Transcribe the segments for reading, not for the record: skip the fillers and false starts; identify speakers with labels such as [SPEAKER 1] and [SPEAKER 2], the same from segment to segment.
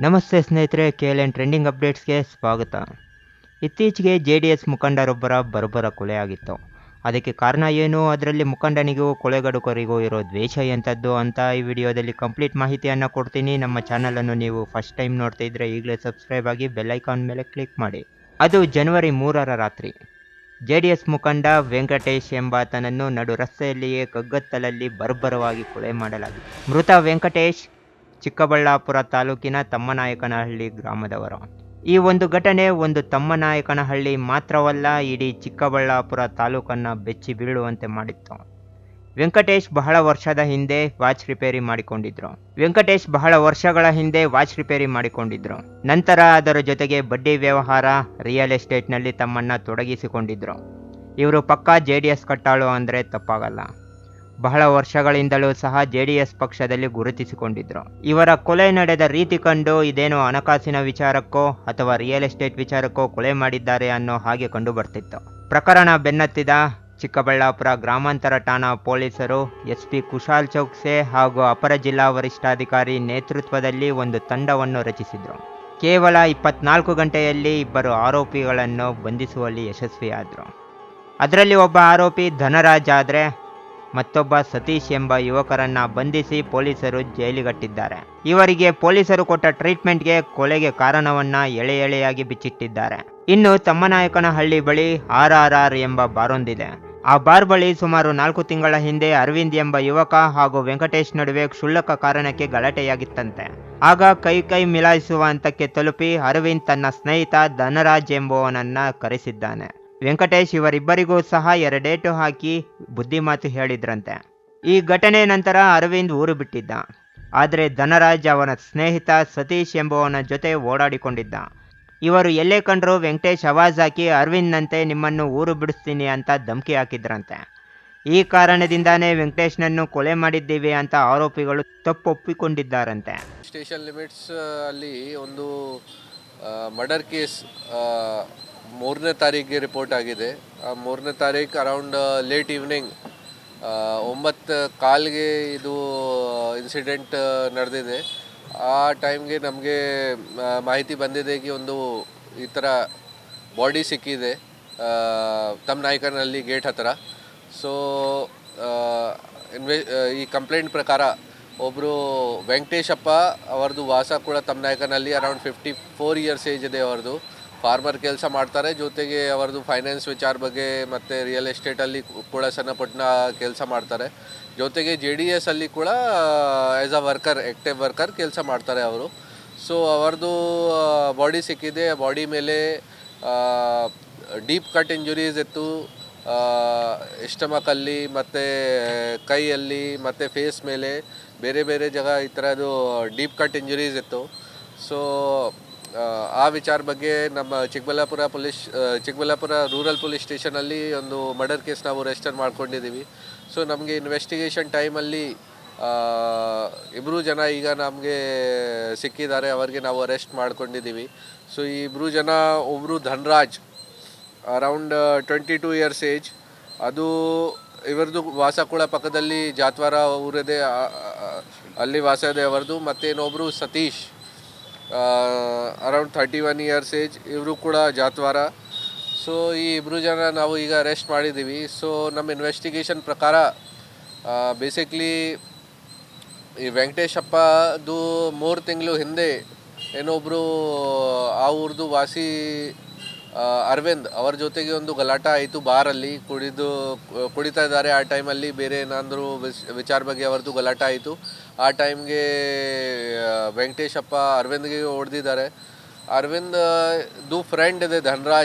[SPEAKER 1] ನಮಸ್ತೆ ಸ್ನೇಹಿತರೆ, KLN trending ಅಪ್ಡೇಟ್ಸ್ಗೆ ಸ್ವಾಗತ. ಇತ್ತೀಚೆಗೆ JDS ಮುಖಂಡರೊಬ್ಬರ ಬರ್ಬರ ಕೊಲೆಯಾಗಿತ್ತು. ಅದಕ್ಕೆ ಕಾರಣ ಏನು, ಅದರಲ್ಲಿ ಮುಖಂಡನಿಗೂ ಕೊಲೆಗಡುಕರಿಗೂ ಇರೋ ದ್ವೇಷ ಎಂಥದ್ದು ಅಂತ ಈ ವಿಡಿಯೋದಲ್ಲಿ ಕಂಪ್ಲೀಟ್ ಮಾಹಿತಿಯನ್ನು ಕೊಡ್ತೀನಿ. ನಮ್ಮ ಚಾನಲನ್ನು ನೀವು ಫಸ್ಟ್ ಟೈಮ್ ನೋಡ್ತಾ ಇದ್ದರೆ ಈಗಲೇ ಸಬ್ಸ್ಕ್ರೈಬ್ ಆಗಿ ಬೆಲ್ ಐಕಾನ್ ಮೇಲೆ ಕ್ಲಿಕ್ ಮಾಡಿ. ಅದು ಜನವರಿ 3ರ ರಾತ್ರಿ JDS ಮುಖಂಡ ವೆಂಕಟೇಶ್ ಎಂಬಾತನನ್ನು ನಡು ರಸ್ತೆಯಲ್ಲಿಯೇ ಕಗ್ಗತ್ತಲಲ್ಲಿ ಬರ್ಬರವಾಗಿ ಕೊಲೆ ಮಾಡಲಾಗಿತ್ತು. ಮೃತ ವೆಂಕಟೇಶ್ ಚಿಕ್ಕಬಳ್ಳಾಪುರ ತಾಲೂಕಿನ ತಮ್ಮನಾಯಕನಹಳ್ಳಿ ಗ್ರಾಮದವರು. ಈ ಒಂದು ಘಟನೆ ಒಂದು ತಮ್ಮನಾಯಕನಹಳ್ಳಿ ಮಾತ್ರವಲ್ಲ, ಇಡೀ ಚಿಕ್ಕಬಳ್ಳಾಪುರ ತಾಲೂಕನ್ನು ಬೆಚ್ಚಿ ಬೀಳುವಂತೆ ಮಾಡಿತ್ತು. ವೆಂಕಟೇಶ್ ಬಹಳ ವರ್ಷಗಳ ಹಿಂದೆ ವಾಚ್ ರಿಪೇರಿ ಮಾಡಿಕೊಂಡಿದ್ರು. ನಂತರ ಅದರ ಜೊತೆಗೆ ಬಡ್ಡಿ ವ್ಯವಹಾರ, ರಿಯಲ್ ಎಸ್ಟೇಟ್ನಲ್ಲಿ ತಮ್ಮನ್ನ ತೊಡಗಿಸಿಕೊಂಡಿದ್ರು. ಇವರು ಪಕ್ಕಾ JDS ಕಟ್ಟಾಳು ಅಂದರೆ ತಪ್ಪಾಗಲ್ಲ. ಬಹಳ ವರ್ಷಗಳಿಂದಲೂ ಸಹ JDS ಪಕ್ಷದಲ್ಲಿ ಗುರುತಿಸಿಕೊಂಡಿದ್ರು. ಇವರ ಕೊಲೆ ನಡೆದ ರೀತಿ ಕಂಡು ಇದೇನೋ ಹಣಕಾಸಿನ ವಿಚಾರಕ್ಕೋ ಅಥವಾ ರಿಯಲ್ ಎಸ್ಟೇಟ್ ವಿಚಾರಕ್ಕೋ ಕೊಲೆ ಮಾಡಿದ್ದಾರೆ ಅನ್ನೋ ಹಾಗೆ ಕಂಡು ಬರ್ತಿತ್ತು. ಪ್ರಕರಣ ಬೆನ್ನತ್ತಿದ ಚಿಕ್ಕಬಳ್ಳಾಪುರ ಗ್ರಾಮಾಂತರ ಠಾಣಾ ಪೊಲೀಸರು SP ಕುಶಾಲ್ ಚೌಕ್ಸೆ ಹಾಗೂ ಅಪರ ಜಿಲ್ಲಾ ವರಿಷ್ಠಾಧಿಕಾರಿ ನೇತೃತ್ವದಲ್ಲಿ ಒಂದು ತಂಡವನ್ನು ರಚಿಸಿದ್ರು. ಕೇವಲ 24 ಗಂಟೆಯಲ್ಲಿ ಇಬ್ಬರು ಆರೋಪಿಗಳನ್ನು ಬಂಧಿಸುವಲ್ಲಿ ಯಶಸ್ವಿಯಾದರು. ಅದರಲ್ಲಿ ಒಬ್ಬ ಆರೋಪಿ ಧನರಾಜ್ ಆದರೆ ಮತ್ತೊಬ್ಬ ಸತೀಶ್ ಎಂಬ ಯುವಕರನ್ನ ಬಂಧಿಸಿ ಪೊಲೀಸರು ಜೈಲಿಗಟ್ಟಿದ್ದಾರೆ. ಇವರಿಗೆ ಪೊಲೀಸರು ಕೊಟ್ಟ ಟ್ರೀಟ್ಮೆಂಟ್ಗೆ ಕೊಲೆಗೆ ಕಾರಣವನ್ನ ಎಳೆ ಎಳೆಯಾಗಿ ಬಿಚ್ಚಿಟ್ಟಿದ್ದಾರೆ. ಇನ್ನು ತಮ್ಮನಾಯಕನಹಳ್ಳಿ ಬಳಿ RRR ಎಂಬ ಬಾರೊಂದಿದೆ. ಆ ಬಾರ್ ಬಳಿ ಸುಮಾರು 4 ತಿಂಗಳ ಹಿಂದೆ ಅರವಿಂದ್ ಎಂಬ ಯುವಕ ಹಾಗೂ ವೆಂಕಟೇಶ್ ನಡುವೆ ಕ್ಷುಲ್ಲಕ ಕಾರಣಕ್ಕೆ ಗಲಾಟೆಯಾಗಿತ್ತಂತೆ. ಆಗ ಕೈ ಮಿಲಾಯಿಸುವ ಹಂತಕ್ಕೆ ತಲುಪಿ ಅರವಿಂದ್ ತನ್ನ ಸ್ನೇಹಿತ ಧನರಾಜ್ ಎಂಬುವನನ್ನ ಕರೆಸಿದ್ದಾನೆ. ವೆಂಕಟೇಶ್ ಇವರಿಬ್ಬರಿಗೂ ಸಹ ಎರಡೇಟು ಹಾಕಿ ಬುದ್ಧಿಮಾತು ಹೇಳಿದ್ರಂತೆ. ಈ ಘಟನೆ ನಂತರ ಅರವಿಂದ್ ಊರು ಬಿಟ್ಟಿದ್ದ. ಆದರೆ ಧನರಾಜ್ ಅವನ ಸ್ನೇಹಿತ ಸತೀಶ್ ಎಂಬುವನ ಜೊತೆ ಓಡಾಡಿಕೊಂಡಿದ್ದ. ಇವರು ಎಲ್ಲೇ ಕಂಡ್ರೂ ವೆಂಕಟೇಶ್ ಆವಾಜ್ ಹಾಕಿ ಅರವಿಂದ್ನಂತೆ ನಿಮ್ಮನ್ನು ಊರು ಬಿಡಿಸ್ತೀನಿ ಅಂತ ಧಮಕಿ ಹಾಕಿದ್ರಂತೆ. ಈ ಕಾರಣದಿಂದಾನೇ ವೆಂಕಟೇಶ್ನನ್ನು ಕೊಲೆ ಮಾಡಿದ್ದೀವಿ ಅಂತ ಆರೋಪಿಗಳು ತಪ್ಪೊಪ್ಪಿಕೊಂಡಿದ್ದಾರಂತೆ.
[SPEAKER 2] ಸ್ಟೇಷನ್ ಲಿಮಿಟ್ಸ್ ಅಲ್ಲಿ ಒಂದು ಮರ್ಡರ್ ಕೇಸ್ 3ನೇ ತಾರೀಕಿಗೆ ರಿಪೋರ್ಟ್ ಆಗಿದೆ. 3ನೇ ತಾರೀಕು ಅರೌಂಡ್ ಲೇಟ್ ಈವ್ನಿಂಗ್ 9:15ಗೆ ಇದು ಇನ್ಸಿಡೆಂಟ್ ನಡೆದಿದೆ. ಆ ಟೈಮ್ಗೆ ನಮಗೆ ಮಾಹಿತಿ ಬಂದಿದೆ ಕಿ ಒಂದು ಈ ಥರ ಬಾಡಿ ಸಿಕ್ಕಿದೆ ತಮ್ಮನಾಯಕನಹಳ್ಳಿ ಗೇಟ್ ಹತ್ತಿರ. ಸೊ ಈ ಕಂಪ್ಲೇಂಟ್ ಪ್ರಕಾರ ಒಬ್ಬರು ವೆಂಕಟೇಶಪ್ಪ ಅವ್ರದ್ದು ವಾಸ ಕೂಡ ತಮ್ಮನಾಯಕನಹಳ್ಳಿ, ಅರೌಂಡ್ 54 ಇಯರ್ಸ್ ಏಜ್ ಇದೆ ಅವ್ರದ್ದು. ಫಾರ್ಮರ್ ಕೆಲಸ ಮಾಡ್ತಾರೆ, ಜೊತೆಗೆ ಅವರದು ಫೈನಾನ್ಸ್ ವಿಚಾರ ಬಗ್ಗೆ ಮತ್ತು ರಿಯಲ್ ಎಸ್ಟೇಟಲ್ಲಿ ಕೂಡ ಸಣ್ಣ ಪುಟ್ಟ ಕೆಲಸ ಮಾಡ್ತಾರೆ. ಜೊತೆಗೆ JDS ಅಲ್ಲಿ ಕೂಡ as a worker, active worker ಕೆಲಸ ಮಾಡ್ತಾರೆ ಅವರು. ಸೊ ಅವ್ರದ್ದು ಬಾಡಿ ಸಿಕ್ಕಿದೆ. ಬಾಡಿ ಮೇಲೆ ಡೀಪ್ ಕಟ್ ಇಂಜುರೀಸ್ ಇತ್ತು, ಸ್ಟಮಕಲ್ಲಿ ಮತ್ತು ಕೈಯಲ್ಲಿ ಮತ್ತು ಫೇಸ್ ಮೇಲೆ ಬೇರೆ ಬೇರೆ ಜಾಗ ಈ ಥರದ್ದು ಡೀಪ್ ಕಟ್ ಇಂಜುರೀಸ್ ಇತ್ತು. ಸೊ ಆ ವಿಚಾರ ಬಗ್ಗೆ ನಮ್ಮ ಚಿಕ್ಕಬಳ್ಳಾಪುರ ರೂರಲ್ ಪೊಲೀಸ್ ಸ್ಟೇಷನಲ್ಲಿ ಒಂದು ಮರ್ಡರ್ ಕೇಸ್ ನಾವು ರಿಜಿಸ್ಟರ್ ಮಾಡ್ಕೊಂಡಿದ್ದೀವಿ. ಸೊ ನಮಗೆ ಇನ್ವೆಸ್ಟಿಗೇಷನ್ ಟೈಮಲ್ಲಿ ಇಬ್ಬರು ಜನ ಈಗ ನಮಗೆ ಸಿಕ್ಕಿದ್ದಾರೆ, ಅವರಿಗೆ ನಾವು ಅರೆಸ್ಟ್ ಮಾಡ್ಕೊಂಡಿದ್ದೀವಿ. ಸೊ ಈ ಇಬ್ಬರು ಜನ, ಒಬ್ಬರು ಧನರಾಜ್ ಅರೌಂಡ್ 22 ಇಯರ್ಸ್ ಏಜ್, ಅದು ಇವರದು ವಾಸ ಕೂಡ ಪಕ್ಕದಲ್ಲಿ ಜಾತ್ವಾರ ಊರಿದೆ, ಅಲ್ಲಿ ವಾಸ ಇದೆ ಅವರದು. ಮತ್ತೇನೊಬ್ಬರು ಸತೀಶ್ ಅರೌಂಡ್ 31 ಇಯರ್ಸ್ ಏಜ್, ಇವರು ಕೂಡ ಜಾತ್ವಾರ. ಸೊ ಈ ಇಬ್ಬರು ಜನ ನಾವು ಈಗ ಅರೆಸ್ಟ್ ಮಾಡಿದ್ದೀವಿ. ಸೊ ನಮ್ಮ ಇನ್ವೆಸ್ಟಿಗೇಷನ್ ಪ್ರಕಾರ ಬೇಸಿಕ್ಲಿ ಈ ವೆಂಕಟೇಶಪ್ಪದು 3 ತಿಂಗಳು ಹಿಂದೆ ಏನೊಬ್ಬರು ಆ ಊರ್ದು ವಾಸಿ ಅರವಿಂದ್ ಅವ್ರ ಜೊತೆಗೆ ಒಂದು ಗಲಾಟ ಆಯಿತು. ಬಾರಲ್ಲಿ ಕುಡಿತಾ ಇದ್ದಾರೆ. ಆ ಟೈಮಲ್ಲಿ ಬೇರೆ ಏನಾದರೂ ವಿಚಾರ ಬಗ್ಗೆ ಅವ್ರದ್ದು ಗಲಾಟ ಆಯಿತು. ಆ ಟೈಮ್ಗೆ ವೆಂಕಟೇಶಪ್ಪ ಅರವಿಂದ್ಗೆ ಹೊಡೆದಿದ್ದಾರೆ. ಅರವಿಂದ್ದು ಫ್ರೆಂಡ್ ಇದೆ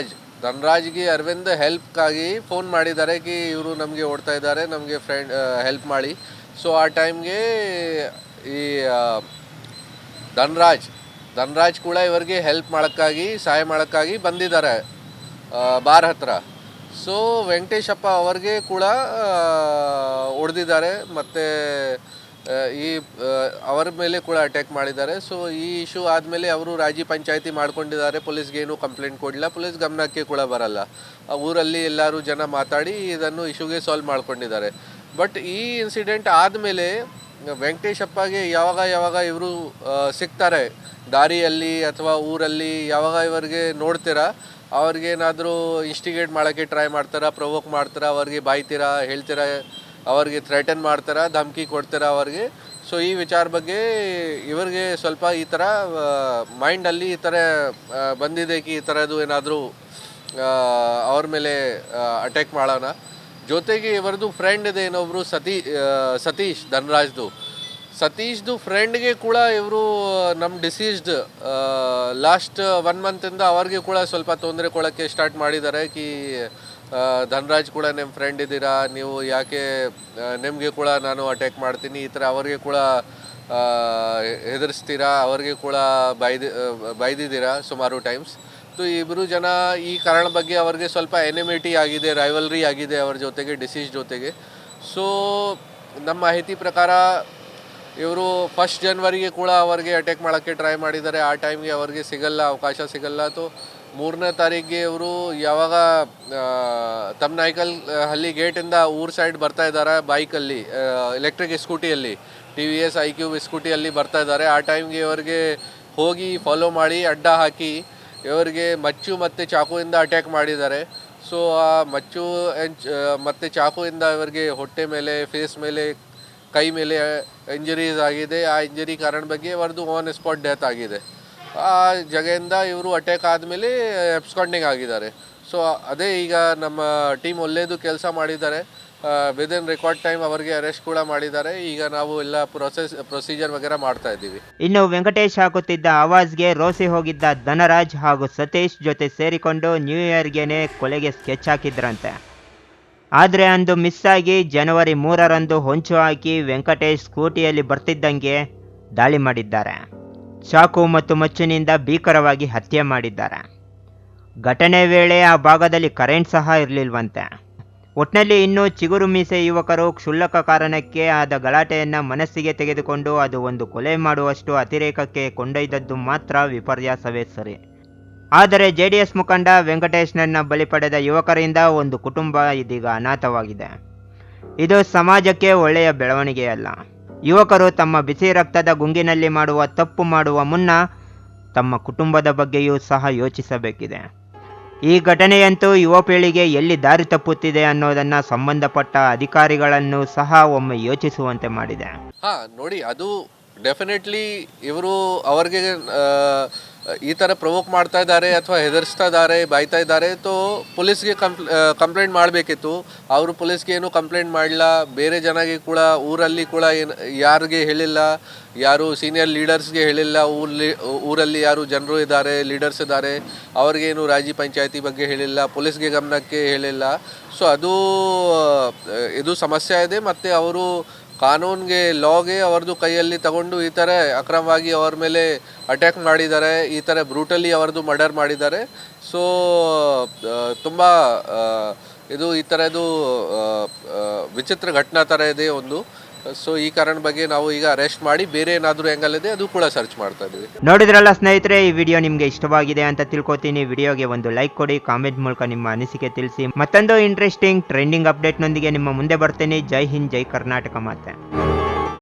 [SPEAKER 2] ಧನರಾಜ್ಗೆ ಅರವಿಂದ್ ಹೆಲ್ಪ್ಗಾಗಿ ಫೋನ್ ಮಾಡಿದ್ದಾರೆ ಕಿ ಇವರು ನಮಗೆ ಓಡ್ತಾ ಇದ್ದಾರೆ, ನಮಗೆ ಫ್ರೆಂಡ್ ಹೆಲ್ಪ್ ಮಾಡಿ. ಸೊ ಆ ಟೈಮ್ಗೆ ಈ ಧನರಾಜ್ ಕೂಡ ಇವರಿಗೆ ಹೆಲ್ಪ್ ಮಾಡೋಕ್ಕಾಗಿ, ಸಹಾಯ ಮಾಡೋಕ್ಕಾಗಿ ಬಂದಿದ್ದಾರೆ ಬಾರ್ ಹತ್ರ. ಸೊ ವೆಂಕಟೇಶಪ್ಪ ಅವ್ರಿಗೆ ಕೂಡ ಹೊಡೆದಿದ್ದಾರೆ ಮತ್ತು ಈ ಅವರ ಮೇಲೆ ಕೂಡ ಅಟ್ಯಾಕ್ ಮಾಡಿದ್ದಾರೆ. ಸೊ ಈ ಇಶ್ಯೂ ಆದಮೇಲೆ ಅವರು ರಾಜಿ ಪಂಚಾಯಿತಿ ಮಾಡ್ಕೊಂಡಿದ್ದಾರೆ. ಪೊಲೀಸ್ಗೆ ಏನೂ ಕಂಪ್ಲೇಂಟ್ ಕೊಡಲಿಲ್ಲ, ಪೊಲೀಸ್ ಗಮನಕ್ಕೆ ಕೂಡ ಬರಲ್ಲ. ಊರಲ್ಲಿ ಎಲ್ಲರೂ ಜನ ಮಾತಾಡಿ ಇದನ್ನು ಇಶ್ಯೂಗೆ ಸಾಲ್ವ್ ಮಾಡ್ಕೊಂಡಿದ್ದಾರೆ. ಬಟ್ ಈ ಇನ್ಸಿಡೆಂಟ್ ಆದಮೇಲೆ ವೆಂಕಟೇಶ್ ಅಪ್ಪಗೆ ಯಾವಾಗ ಇವರು ಸಿಗ್ತಾರೆ ದಾರಿಯಲ್ಲಿ ಅಥವಾ ಊರಲ್ಲಿ, ಯಾವಾಗ ಇವರಿಗೆ ನೋಡ್ತೀರಾ ಅವ್ರಿಗೇನಾದರೂ ಇನ್ಸ್ಟಿಗೇಟ್ ಮಾಡೋಕ್ಕೆ ಟ್ರೈ ಮಾಡ್ತಾರಾ, ಪ್ರೊವೋಕ್ ಮಾಡ್ತಾರಾ, ಅವ್ರಿಗೆ ಬಾಯ್ತೀರಾ, ಹೇಳ್ತೀರಾ, ಅವ್ರಿಗೆ ಥ್ರೆಟನ್ ಮಾಡ್ತಾರಾ, ಧಮಕಿ ಕೊಡ್ತೀರಾ ಅವ್ರಿಗೆ. ಸೊ ಈ ವಿಚಾರ ಬಗ್ಗೆ ಇವರಿಗೆ ಸ್ವಲ್ಪ ಈ ಥರ ಮೈಂಡಲ್ಲಿ ಈ ಥರ ಬಂದಿದೆ ಕಿ ಈ ಥರದ್ದು ಏನಾದರೂ ಅವ್ರ ಮೇಲೆ ಅಟ್ಯಾಕ್ ಮಾಡೋಣ. ಜೊತೆಗೆ ಇವರದು ಫ್ರೆಂಡ್ ಇದೆ ಇನ್ನೊಬ್ರು ಸತೀಶ್ ಸತೀಶ್ದು ಫ್ರೆಂಡ್ಗೆ ಕೂಡ ಇವರು ನಮ್ಮ ಡಿಸೀಸ್ಡ್ ಲಾಸ್ಟ್ 1 ಮಂತಿಂದ ಅವ್ರಿಗೆ ಕೂಡ ಸ್ವಲ್ಪ ತೊಂದರೆ ಕೊಡೋಕ್ಕೆ ಸ್ಟಾರ್ಟ್ ಮಾಡಿದ್ದಾರೆ ಕಿ ಧನ್ರಾಜ್ ಕೂಡ ನಿಮ್ಮ ಫ್ರೆಂಡ್ ಇದ್ದೀರಾ, ನೀವು ಯಾಕೆ ನಿಮಗೆ ಕೂಡ ನಾನು ಅಟ್ಯಾಕ್ ಮಾಡ್ತೀನಿ, ಈ ಥರ ಅವ್ರಿಗೆ ಕೂಡ ಹೆದರಿಸ್ತೀರಾ, ಅವ್ರಿಗೆ ಕೂಡ ಬೈದಿದ್ದೀರಾ ಸುಮಾರು ಟೈಮ್ಸ್. ಸೊ ಇಬ್ಬರು ಜನ ಈ ಕಾರಣ ಬಗ್ಗೆ ಅವ್ರಿಗೆ ಸ್ವಲ್ಪ ಎನಿಮಿಟಿ ಆಗಿದೆ, ರೈವಲ್ರಿ ಆಗಿದೆ ಅವ್ರ ಜೊತೆಗೆ, ಡಿಸೀಸ್ ಜೊತೆಗೆ. ಸೊ ನಮ್ಮ ಮಾಹಿತಿ ಪ್ರಕಾರ ಇವರು 1 ಜನವರಿಗೆ ಕೂಡ ಅವ್ರಿಗೆ ಅಟ್ಯಾಕ್ ಮಾಡೋಕ್ಕೆ ಟ್ರೈ ಮಾಡಿದ್ದಾರೆ. ಆ ಟೈಮ್ಗೆ ಅವ್ರಿಗೆ ಅವಕಾಶ ಸಿಗಲ್ಲ. ಸೊ 3ನೇ ತಾರೀಕಿಗೆ ಇವರು ಯಾವಾಗ ತಮ್ನಾಯ್ಕಲ್ ಹಳ್ಳಿ ಗೇಟಿಂದ ಊರ್ ಸೈಡ್ ಬರ್ತಾ ಇದ್ದಾರೆ ಬೈಕಲ್ಲಿ, ಎಲೆಕ್ಟ್ರಿಕ್ ಸ್ಕೂಟಿಯಲ್ಲಿ, TVS iQube ಸ್ಕೂಟಿಯಲ್ಲಿ ಬರ್ತಾ ಇದ್ದಾರೆ. ಆ ಟೈಮ್ಗೆ ಇವರಿಗೆ ಹೋಗಿ ಫಾಲೋ ಮಾಡಿ ಅಡ್ಡ ಹಾಕಿ ಇವರಿಗೆ ಮಚ್ಚು ಮತ್ತು ಚಾಕುವಿಂದ ಅಟ್ಯಾಕ್ ಮಾಡಿದ್ದಾರೆ. ಸೊ ಆ ಮಚ್ಚು ಮತ್ತು ಚಾಕುವಿಂದ ಇವರಿಗೆ ಹೊಟ್ಟೆ ಮೇಲೆ, ಫೇಸ್ ಮೇಲೆ, ಕೈ ಮೇಲೆ ಇಂಜರೀಸ್ ಆಗಿದೆ. ಆ ಇಂಜರಿ ಕಾರಣ ಬಗ್ಗೆ ಇವರದು ಆನ್ ಸ್ಪಾಟ್ ಡೆತ್ ಆಗಿದೆ. ಆ ಜಾಗದಿಂದ ಇವರು ಅಟ್ಯಾಕ್ ಆದಮೇಲೆ ಎಬ್ಸ್ಕಾಂಡಿಂಗ್ ಆಗಿದ್ದಾರೆ. ಸೊ ಅದೇ ಈಗ ನಮ್ಮ ಟೀಮ್ ಒಳ್ಳೆಯದು ಕೆಲಸ ಮಾಡಿದ್ದಾರೆ. ವಿದಿನ್ ರೆಕಾರ್ಡ್ ಟೈಮ್ ಅವರಿಗೆ ಅರೆಸ್ಟ್ ಕೂಡ ಮಾಡಿದ್ದಾರೆ. ಈಗ ನಾವು ಎಲ್ಲ ಪ್ರೊಸೀಜರ್ ವಗೇರಾ ಮಾಡ್ತಾ ಇದ್ದೀವಿ.
[SPEAKER 1] ಇನ್ನು ವೆಂಕಟೇಶ್ ಹಾಕುತ್ತಿದ್ದ ಆವಾಜ್ಗೆ ರೋಸಿ ಹೋಗಿದ್ದ ಧನರಾಜ್ ಹಾಗೂ ಸತೀಶ್ ಜೊತೆ ಸೇರಿಕೊಂಡು ನ್ಯೂ ಇಯರ್ಗೆನೆ ಕೊಲೆಗೆ ಸ್ಕೆಚ್ ಹಾಕಿದ್ರಂತೆ. ಆದರೆ ಅಂದು ಮಿಸ್ ಆಗಿ ಜನವರಿ 3ರಂದು ಹೊಂಚು ಹಾಕಿ ವೆಂಕಟೇಶ್ ಸ್ಕೂಟಿಯಲ್ಲಿ ಬರ್ತಿದ್ದಂಗೆ ದಾಳಿ ಮಾಡಿದ್ದಾರೆ. ಚಾಕು ಮತ್ತು ಮಚ್ಚಿನಿಂದ ಭೀಕರವಾಗಿ ಹತ್ಯೆ ಮಾಡಿದ್ದಾರೆ. ಘಟನೆ ವೇಳೆ ಆ ಭಾಗದಲ್ಲಿ ಕರೆಂಟ್ ಸಹ ಇರಲಿಲ್ವಂತೆ. ಒಟ್ನಲ್ಲಿ ಇನ್ನೂ ಚಿಗುರು ಮೀಸೆ ಯುವಕರು ಕ್ಷುಲ್ಲಕ ಕಾರಣಕ್ಕೆ ಆದ ಗಲಾಟೆಯನ್ನು ಮನಸ್ಸಿಗೆ ತೆಗೆದುಕೊಂಡು ಅದು ಒಂದು ಕೊಲೆ ಮಾಡುವಷ್ಟು ಅತಿರೇಕಕ್ಕೆ ಕೊಂಡೊಯ್ದದ್ದು ಮಾತ್ರ ವಿಪರ್ಯಾಸವೇ ಸರಿ. ಆದರೆ JDS ಮುಖಂಡ ವೆಂಕಟೇಶ್ನನ್ನ ಬಲಿ ಪಡೆದ ಯುವಕರಿಂದ ಒಂದು ಕುಟುಂಬ ಇದೀಗ ಅನಾಥವಾಗಿದೆ. ಇದು ಸಮಾಜಕ್ಕೆ ಒಳ್ಳೆಯ ಬೆಳವಣಿಗೆಯಲ್ಲ. ಯುವಕರು ತಮ್ಮ ಬಿಸಿ ರಕ್ತದ ಗುಂಗಿನಲ್ಲಿ ಮಾಡುವ ತಪ್ಪು ಮಾಡುವ ಮುನ್ನ ತಮ್ಮ ಕುಟುಂಬದ ಬಗ್ಗೆಯೂ ಸಹ ಯೋಚಿಸಬೇಕಿದೆ. ಈ ಘಟನೆಯಂತೂ ಯುವ ಪೀಳಿಗೆ ಎಲ್ಲಿ ದಾರಿ ತಪ್ಪುತ್ತಿದೆ ಅನ್ನೋದನ್ನು ಸಂಬಂಧಪಟ್ಟ ಅಧಿಕಾರಿಗಳನ್ನು ಸಹ ಒಮ್ಮೆ ಯೋಚಿಸುವಂತೆ ಮಾಡಿದೆ.
[SPEAKER 2] ನೋಡಿ, ಅದು ಡೆಫಿನೆಟ್ಲಿ ಇವರು ಅವ್ರಿಗೆ ಈ ಥರ ಪ್ರವೋಕ್ ಮಾಡ್ತಾ ಇದ್ದಾರೆ ಅಥವಾ ಹೆದರ್ಸ್ತಾ ಇದ್ದಾರೆ, ಬಾಯ್ತಾ ಇದ್ದಾರೆ, ತೋ ಪೊಲೀಸ್ಗೆ ಕಂಪ್ಲೇಂಟ್ ಮಾಡಬೇಕಿತ್ತು. ಅವರು ಪೊಲೀಸ್ಗೆ ಏನು ಕಂಪ್ಲೇಂಟ್ ಮಾಡಲಿಲ್ಲ. ಬೇರೆ ಜನಗೆ ಕೂಡ ಊರಲ್ಲಿ ಕೂಡ ಯಾರಿಗೆ ಹೇಳಿಲ್ಲ, ಯಾರು ಸೀನಿಯರ್ ಲೀಡರ್ಸ್ಗೆ ಹೇಳಿಲ್ಲ. ಊರಲ್ಲಿ ಯಾರು ಜನರು ಇದ್ದಾರೆ, ಲೀಡರ್ಸ್ ಇದ್ದಾರೆ, ಅವ್ರಿಗೇನು ರಾಜಿ ಪಂಚಾಯತಿ ಬಗ್ಗೆ ಹೇಳಿಲ್ಲ, ಪೊಲೀಸ್ಗೆ ಗಮನಕ್ಕೆ ಹೇಳಿಲ್ಲ. ಸೊ ಇದು ಸಮಸ್ಯೆ ಇದೆ. ಮತ್ತು ಅವರು ಕಾನೂನಿಗೆ, ಲಾಗೆ ಅವ್ರದ್ದು ಕೈಯಲ್ಲಿ ತಗೊಂಡು ಈ ಥರ ಅಕ್ರಮವಾಗಿ ಅವ್ರ ಮೇಲೆ ಅಟ್ಯಾಕ್ ಮಾಡಿದ್ದಾರೆ, ಈ ಥರ ಬ್ರೂಟಲಿ ಅವ್ರದ್ದು ಮರ್ಡರ್ ಮಾಡಿದ್ದಾರೆ. ಸೊ ತುಂಬ ಇದು ಈ ಥರದ್ದು ವಿಚಿತ್ರ ಘಟನಾ ಥರ ಇದೆ ಒಂದು. ಸೊ ಈ ಕಾರಣ ಬಗ್ಗೆ ನಾವು ಈಗ ಅರೆಸ್ಟ್ ಮಾಡಿ ಬೇರೆ ಏನಾದರೂ ಆ್ಯಂಗಲ್ ಇದೆ ಅದು ಕೂಡ ಸರ್ಚ್ ಮಾಡ್ತಾ ಇದ್ದೀವಿ.
[SPEAKER 1] ನೋಡಿದ್ರಲ್ಲ ಸ್ನೇಹಿತರೆ, ಈ ವಿಡಿಯೋ ನಿಮಗೆ ಇಷ್ಟವಾಗಿದೆ ಅಂತ ತಿಳ್ಕೊತೀನಿ. ವಿಡಿಯೋಗೆ ಒಂದು ಲೈಕ್ ಕೊಡಿ, ಕಾಮೆಂಟ್ ಮೂಲಕ ನಿಮ್ಮ ಅನಿಸಿಕೆ ತಿಳಿಸಿ. ಮತ್ತೊಂದು ಇಂಟ್ರೆಸ್ಟಿಂಗ್ ಟ್ರೆಂಡಿಂಗ್ ಅಪ್ಡೇಟ್ನೊಂದಿಗೆ ನಿಮ್ಮ ಮುಂದೆ ಬರ್ತೀನಿ. ಜೈ ಹಿಂದ್, ಜೈ ಕರ್ನಾಟಕ ಮಾತೆ.